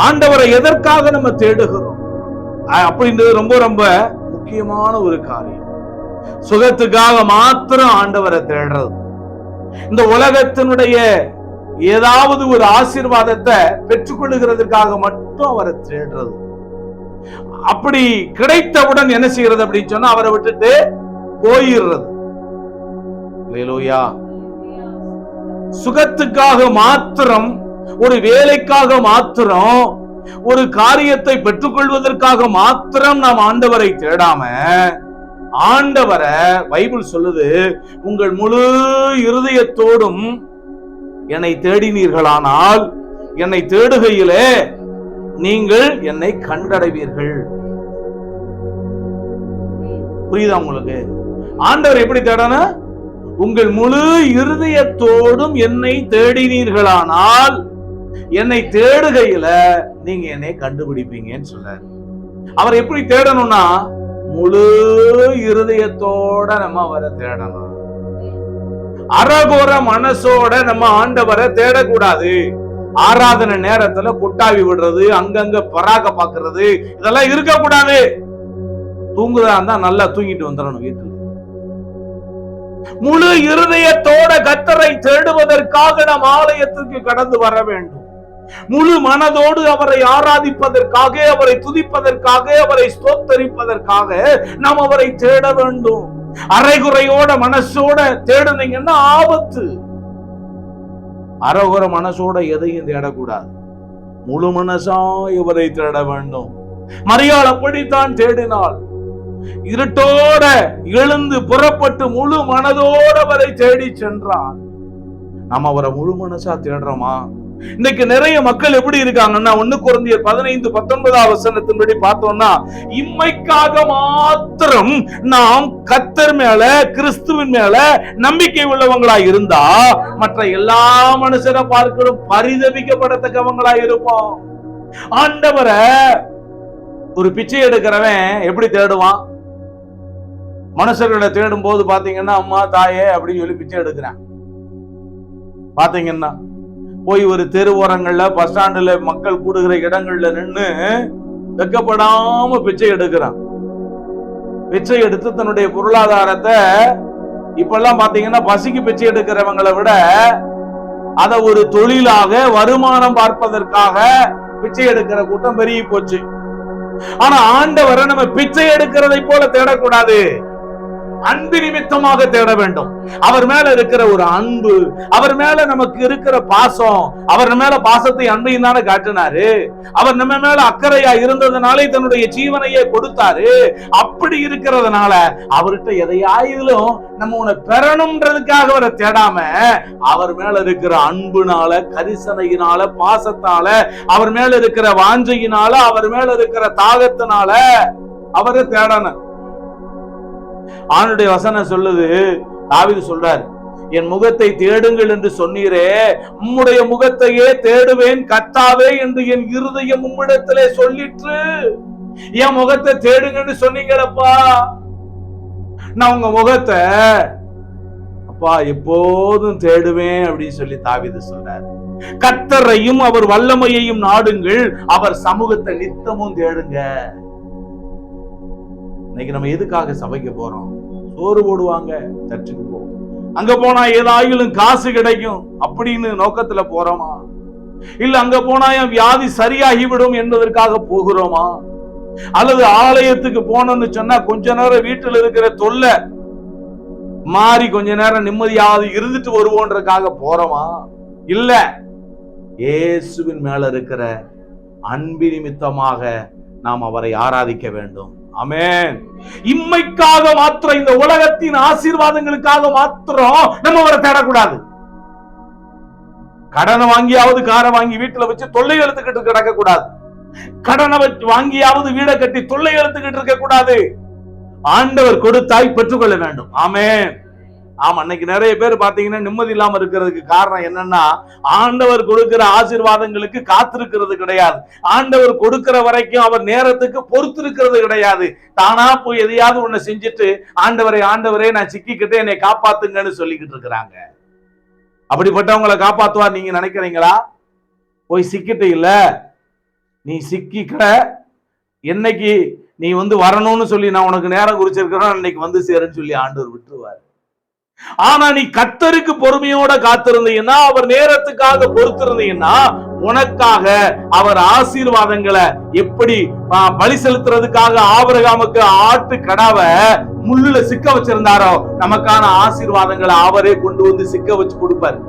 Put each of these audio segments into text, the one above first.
ஆண்டவரை எதற்காக நம்ம தேடுகிறோம் அப்படின்றது ரொம்ப ரொம்ப முக்கியமான ஒரு காரியம். சுகத்துக்காக மாத்திரம் ஆண்டவரை தேடுறது, இந்த உலகத்தினுடைய ஏதாவது ஒரு ஆசீர்வாதத்தை பெற்றுக்கொள்ளுகிறதுக்காக மட்டும் அவரை தேடுறது, அப்படி கிடைத்தவுடன் என்ன செய்யறது அப்படின்னு சொன்னா அவரை விட்டுட்டு போயிடுறது. அல்லேலூயா. சுகத்துக்காக மாத்திரம், ஒரு வேலைக்காக மாத்திரம், ஒரு காரியத்தை பெற்றுக்கொள்வதற்காக மாத்திரம் நாம் ஆண்டவரை தேடாம, ஆண்டவரை பைபிள் சொல்லுது, உங்கள் முழு இருதயத்தோடும் என்னை தேடினீர்களானால், என்னை தேடுகையிலே நீங்கள் என்னை கண்டடைவீர்கள். புரியுதா உங்களுக்கு? ஆண்டவர் எப்படி தேடணும்? உங்கள் முழு இருதயத்தோடும் என்னை தேடினீர்களானால், என்னை தேடுகையில நீங்க என்னை கண்டுபிடிப்பீங்கன்னு சொல்றாரு. அவர் எப்படி தேடணும்னா, முழு இருதயத்தோட நம்ம அவரை தேடணும். அரகோர மனசோட நம்ம ஆண்டவரை தேடக்கூடாது. ஆராதனை நேரத்துல கொட்டாவி விடுறது, அங்கங்க பராக பாக்குறது, இதெல்லாம் இருக்க கூடாது. தூங்குதா இருந்தா நல்லா தூங்கிட்டு வந்துடணும் வீட்டுல. முழு இருதயத்தோட கர்த்தரை தேடுவதற்காக நாம் ஆலயத்திற்கு கடந்து வர வேண்டும். முழு மனதோடு அவரை ஆராதிப்பதற்காக, அவரை துதிப்பதற்காக, அவரை ஸ்தோத்தரிப்பதற்காக நாம் அவரை தேட வேண்டும். அரைகுறையோட மனசோட தேடுனீங்கன்னா ஆபத்து. அரைகுறை மனசோட எதையும் தேடக்கூடாது. முழு மனசா இவரை தேட வேண்டும். மரியாள் அப்படித்தான் தேடினாள். இருட்டோட எழுந்து புறப்பட்டு முழு மனதோட அவரை தேடி சென்றான். நாம் அவரை முழு மனசா தேடுறோமா? இன்னைக்கு நிறைய மக்கள் எப்படி இருக்காங்கன்னா, 1 கொரிந்தியர் 15:19 பார்த்தோம்னா, இம்மைக்காக மாத்திரம் நாம் கர்த்தர் மேல, கிறிஸ்துவின் மேல நம்பிக்கை உள்ளவங்களாய் இருந்தா, மற்ற எல்லா மனுஷரை பார்க்கிறோம் பரிதபிக்கப்படத்தக்கவங்களாய் இருப்போம். ஆண்டவரை ஒரு பிச்சை எடுக்கிறவன் எப்படி தேடுவான்? மனுஷர்களை தேடும் போது பாத்தீங்கன்னா, அம்மா தாயே அப்படின்னு சொல்லி பிச்சை எடுக்கிறான். பாத்தீங்கன்னா போய் ஒரு தெரு ஓரங்கள்ல, பஸ் ஸ்டாண்டுல, மக்கள் கூடுகிற இடங்கள்ல நின்று வெக்கப்படாம பிச்சை எடுக்கிறான். பிச்சை எடுத்து தன்னுடைய பொருளாதாரத்தை, இப்பெல்லாம் பாத்தீங்கன்னா பசிக்கு பிச்சை எடுக்கிறவங்களை விட அத ஒரு தொழிலாக, வருமானம் பார்ப்பதற்காக பிச்சை எடுக்கிற கூட்டம் பெருகி போச்சு. ஆனா ஆண்டவரை நம்ம பிச்சை எடுக்கிறதை போல தேடக்கூடாது. அன்பு நிமித்தமாக தேட வேண்டும். அவர் மேல இருக்கிற ஒரு அன்பு, அவர் மேல நமக்கு இருக்கிற பாசம், அவர் மேல பாசத்தை அன்பையும் தானே காட்டினாரு. அவர் நம்ம மேல அக்கறையா இருந்ததுனாலே தன்னுடைய ஜீவனையே கொடுத்தாரு. அப்படி இருக்கிறதுனால அவர்கிட்ட எதையாயிலும் நம்ம உன்னை பெறணும்ன்றதுக்காக அவரை தேடாம, அவர் மேல இருக்கிற அன்புனால, கரிசனையினால, பாசத்தால, அவர் மேல இருக்கிற வாஞ்சையினால, அவர் மேல இருக்கிற தாகத்தினால அவரை தேடணும். ஆண்டுடைய வசனம் சொல்லுது, தாவீது சொல்றார், என் முகத்தை தேடுங்கள் என்று சொன்னீரே, உம்முடைய முகத்தையே தேடுவேன் கர்த்தாவே என்று என் இருதயம் உம்மிடத்திலே சொல்லிற்று. என் முகத்தை தேடுங்கன்னு சொன்னீங்களப்பா, நான் உங்க முகத்தை அப்பா எப்போதும் தேடுவேன் அப்படின்னு சொல்லி தாவீது சொல்றார். கர்த்தரையும் அவர் வல்லமையையும் நாடுங்கள், அவர் சமூகத்தை நித்தமும் தேடுங்க. இன்னைக்கு நம்ம எதுக்காக சபைக்கு போறோம்? சோறு போடுவாங்க, சர்ச்சுக்கு போவோம், அங்க போனா ஏதாயிலும் காசு கிடைக்கும் அப்படின்னு நோக்கத்துல போறோமா? இல்ல அங்க போனா என் வியாதி சரியாகிவிடும் என்பதற்காக போகிறோமா? அல்லது ஆலயத்துக்கு போனோம்னு சொன்னா கொஞ்ச நேரம் வீட்டில் இருக்கிற தொல்லை மாறி கொஞ்ச நேரம் நிம்மதியாவது இருந்துட்டு வருவோன்றதுக்காக போறோமா? இல்ல, இயேசுவின் மேல இருக்கிற அன்பு நிமித்தமாக நாம் அவரை ஆராதிக்க வேண்டும். ஆமென். இம்மைக்காக மாத்திரம், இந்த உலகத்தின் ஆசீர்வாதங்களுக்காக மாத்திரம் நம்ம அவரை தேடக்கூடாது. கடனை வாங்கியாவது காரை வாங்கி வீட்டுல வச்சு தொல்லை எழுத்துக்கிட்டு கிடக்க கூடாது. கடனை வாங்கியாவது வீடை கட்டி தொல்லை எழுத்துக்கிட்டு இருக்க கூடாது. ஆண்டவர் கொடுத்தாய் பெற்றுக்கொள்ள வேண்டும். ஆமென். ஆமா, இன்னைக்கு நிறைய பேர் பாத்தீங்கன்னா நிம்மதி இல்லாம இருக்கிறதுக்கு காரணம் என்னன்னா, ஆண்டவர் கொடுக்கிற ஆசீர்வாதங்களுக்கு காத்திருக்கிறது கிடையாது. ஆண்டவர் கொடுக்கிற வரைக்கும் அவர் நேரத்துக்கு பொறுத்திருக்கிறது கிடையாது. தானா போய் எதையாவது ஒண்ணு செஞ்சுட்டு ஆண்டவரே ஆண்டவரே நான் சிக்கிக்கிட்டே என்னை காப்பாத்துங்கன்னு சொல்லிக்கிட்டு இருக்கிறாங்க. அப்படிப்பட்டவங்களை காப்பாத்துவார் நீங்க நினைக்கிறீங்களா? போய் சிக்கிட்டு இல்ல, நீ சிக்கிக்கிற, என்னைக்கு நீ வரணும்னு சொல்லி நான் உனக்கு நேரம் குறிச்சிருக்கிறேன், அன்னைக்கு சேருன்னு சொல்லி ஆண்டவர் விட்டுருவார். ஆனா நீ கர்த்தருக்கு பொறுமையோட காத்திருந்தீங்கன்னா, அவர் நேரத்துக்காக பொறுத்திருந்தீங்கன்னா, உனக்காக அவர் ஆசீர்வாதங்களை எப்படி பலி செலுத்துறதுக்காக ஆபிரகாமுக்கு ஆட்டு கடாவை முள்ளுல சிக்க வச்சிருந்தாரோ, நமக்கான ஆசீர்வாதங்களை அவரே கொண்டு சிக்க வச்சு கொடுப்பாரு.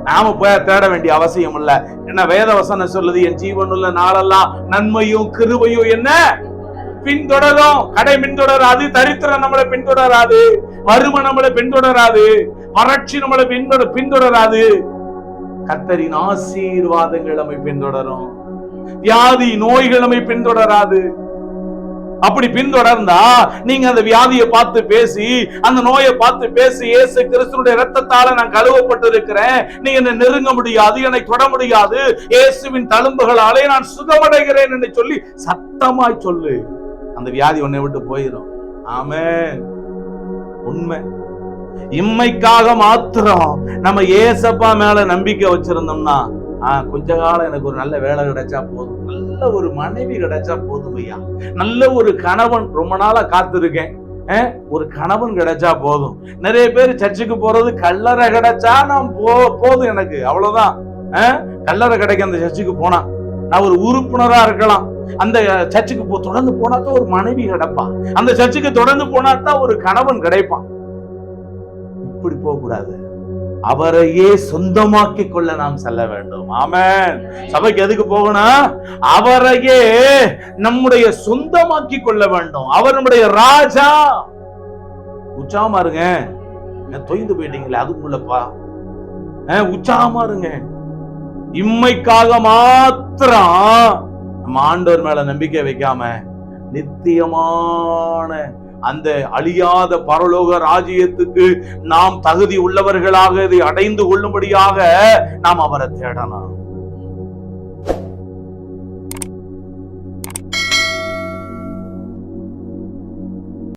நாம போய் தேட வேண்டிய அவசியம் இல்ல. என்ன வேத வசனம் சொல்லுது? என் ஜீவனுள்ள நாளெல்லாம் நன்மையும் கிருபையும் என்ன பின்தொடரும். கடை பின்தொடராது, தரித்திரம் நம்மளை பின்தொடராது, வறுமை நம்மளை பின்தொடராது, வறட்சி நம்மளை பின்தொடராது. கர்த்தரின் ஆசீர்வாதங்கள் நம்மை பின்தொடரும். வியாதி நோய்கள் நம்மை பின்தொடராது. அப்படி பின்தொடர்ந்தா நீங்க அந்த வியாதியை பார்த்து பேசி, அந்த நோயை பார்த்து பேசி, இயேசு கிறிஸ்துவினுடைய இரத்தத்தால நான் கழுவப்பட்டு இருக்கிறேன், நீ என்னை நெருங்க முடியாது, என்னை தொட முடியாது, இயேசுவின் தழும்புகளாலே நான் சுகமடைகிறேன் என்று சொல்லி சத்தமாய் சொல்லு. அந்த வியாதி உன்னை விட்டு போயிடும். ஆமென். உண்மை. இம்மைக்காக மாத்திரம் நம்ம ஏசப்பா மேல நம்பிக்கை வச்சிருந்தோம்னா, கொஞ்ச காலம் எனக்கு ஒரு நல்ல வேலை கிடைச்சா போதும், நல்ல ஒரு மனைவி கிடைச்சா போதும் ஐயா, நல்ல ஒரு கணவன், ரொம்ப நாளா காத்திருக்கேன், ஒரு கணவன் கிடைச்சா போதும். நிறைய பேர் சர்ச்சுக்கு போறது கல்லறை கிடைச்சா நான் போதும் எனக்கு, அவ்வளவுதான். கல்லறை கிடைக்க அந்த சர்ச்சுக்கு போனா நான் ஒரு உறுப்பினரா இருக்கலாம், அந்த சர்ச்சுக்கு தொடர்ந்து போனாதான் ஒரு மனைவி கிடைப்பான், அந்த சர்ச்சுக்கு தொடர்ந்து போனாதான் ஒரு கணவன் கிடைப்பான். இப்படி போக கூடாது. அவரையே சொந்தமாக்கி கொள்ள நாம் செல்ல வேண்டும். ஆமென். சபைக்கு எதுக்கு போகணும்? அவரையே நம்முடைய சொந்தமாக்கி கொள்ள வேண்டும். அவர் நம்முடைய ராஜா. உற்சாகமா இருங்க. தொய்ந்து போயிட்டீங்களே, அதுக்குள்ளப்பா உற்சாகமா இருங்க. இம்மைக்காக மாத்திரம் நம்ம ஆண்டவர் மேல நம்பிக்கை வைக்காம, நித்தியமான அந்த அழியாத பரலோக ராஜ்யத்துக்கு நாம் தகுதி உள்ளவர்களாக இதை அடைந்து கொள்ளும்படியாக நாம் அவரை தேடலாம்.